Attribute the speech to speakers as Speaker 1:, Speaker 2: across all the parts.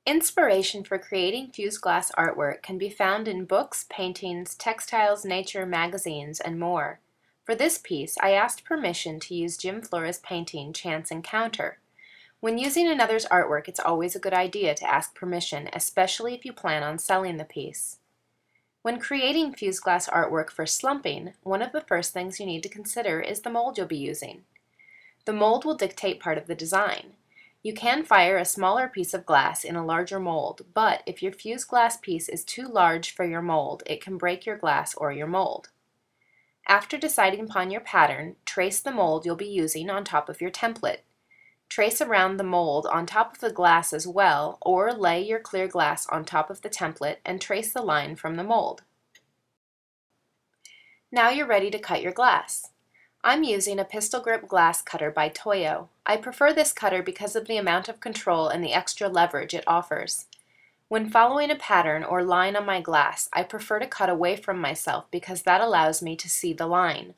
Speaker 1: Inspiration for creating fused glass artwork can be found in books, paintings, textiles, nature, magazines, and more. For this piece, I asked permission to use Jim Flora's painting, Chance Encounter. When using another's artwork, it's always a good idea to ask permission, especially if you plan on selling the piece. When creating fused glass artwork for slumping, one of the first things you need to consider is the mold you'll be using. The mold will dictate part of the design. You can fire a smaller piece of glass in a larger mold, but if your fused glass piece is too large for your mold, it can break your glass or your mold. After deciding upon your pattern, trace the mold you'll be using on top of your template. Trace around the mold on top of the glass as well, or lay your clear glass on top of the template and trace the line from the mold. Now you're ready to cut your glass. I'm using a pistol grip glass cutter by Toyo. I prefer this cutter because of the amount of control and the extra leverage it offers. When following a pattern or line on my glass, I prefer to cut away from myself because that allows me to see the line.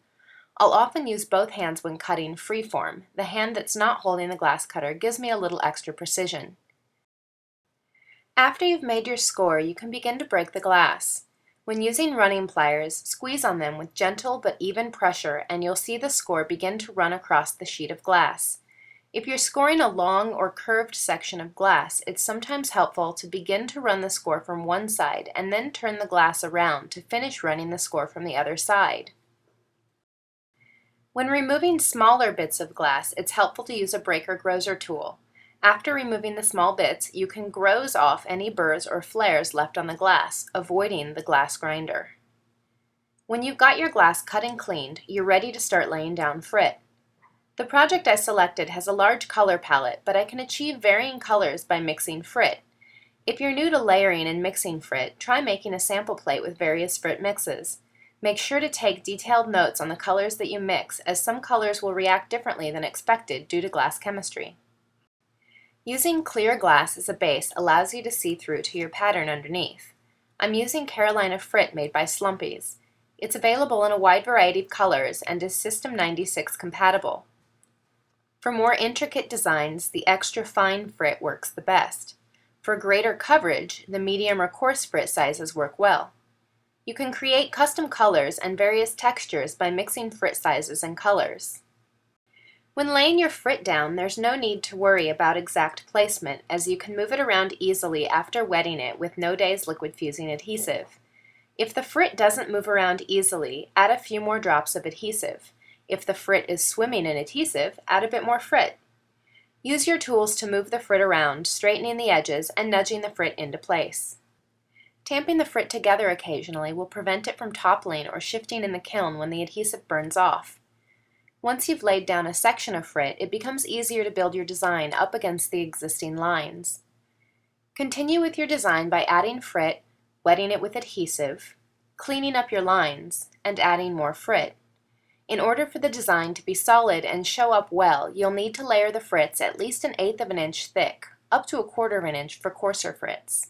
Speaker 1: I'll often use both hands when cutting freeform. The hand that's not holding the glass cutter gives me a little extra precision. After you've made your score, you can begin to break the glass. When using running pliers, squeeze on them with gentle but even pressure and you'll see the score begin to run across the sheet of glass. If you're scoring a long or curved section of glass, it's sometimes helpful to begin to run the score from one side and then turn the glass around to finish running the score from the other side. When removing smaller bits of glass, it's helpful to use a breaker-grozer tool. After removing the small bits, you can groze off any burrs or flares left on the glass, avoiding the glass grinder. When you've got your glass cut and cleaned, you're ready to start laying down frit. The project I selected has a large color palette, but I can achieve varying colors by mixing frit. If you're new to layering and mixing frit, try making a sample plate with various frit mixes. Make sure to take detailed notes on the colors that you mix, as some colors will react differently than expected due to glass chemistry. Using clear glass as a base allows you to see through to your pattern underneath. I'm using Carolina Frit made by Slumpies. It's available in a wide variety of colors and is System 96 compatible. For more intricate designs, the extra fine frit works the best. For greater coverage, the medium or coarse frit sizes work well. You can create custom colors and various textures by mixing frit sizes and colors. When laying your frit down, there's no need to worry about exact placement, as you can move it around easily after wetting it with no Days Liquid Fusing Adhesive. If the frit doesn't move around easily, add a few more drops of adhesive. If the frit is swimming in adhesive, add a bit more frit. Use your tools to move the frit around, straightening the edges and nudging the frit into place. Tamping the frit together occasionally will prevent it from toppling or shifting in the kiln when the adhesive burns off. Once you've laid down a section of frit, it becomes easier to build your design up against the existing lines. Continue with your design by adding frit, wetting it with adhesive, cleaning up your lines, and adding more frit. In order for the design to be solid and show up well, you'll need to layer the frits at least 1/8 of an inch thick, up to 1/4 of an inch for coarser frits.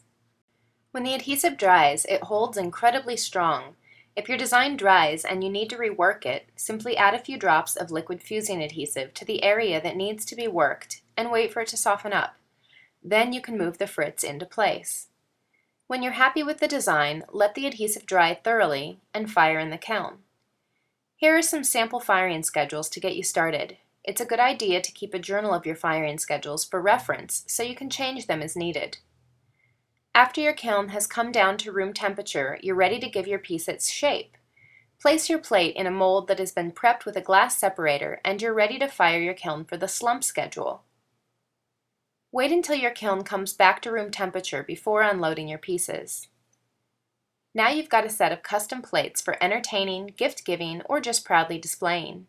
Speaker 1: When the adhesive dries, it holds incredibly strong. If your design dries and you need to rework it, simply add a few drops of liquid fusing adhesive to the area that needs to be worked and wait for it to soften up. Then you can move the frits into place. When you're happy with the design, let the adhesive dry thoroughly and fire in the kiln. Here are some sample firing schedules to get you started. It's a good idea to keep a journal of your firing schedules for reference so you can change them as needed. After your kiln has come down to room temperature, you're ready to give your piece its shape. Place your plate in a mold that has been prepped with a glass separator and you're ready to fire your kiln for the slump schedule. Wait until your kiln comes back to room temperature before unloading your pieces. Now you've got a set of custom plates for entertaining, gift-giving, or just proudly displaying.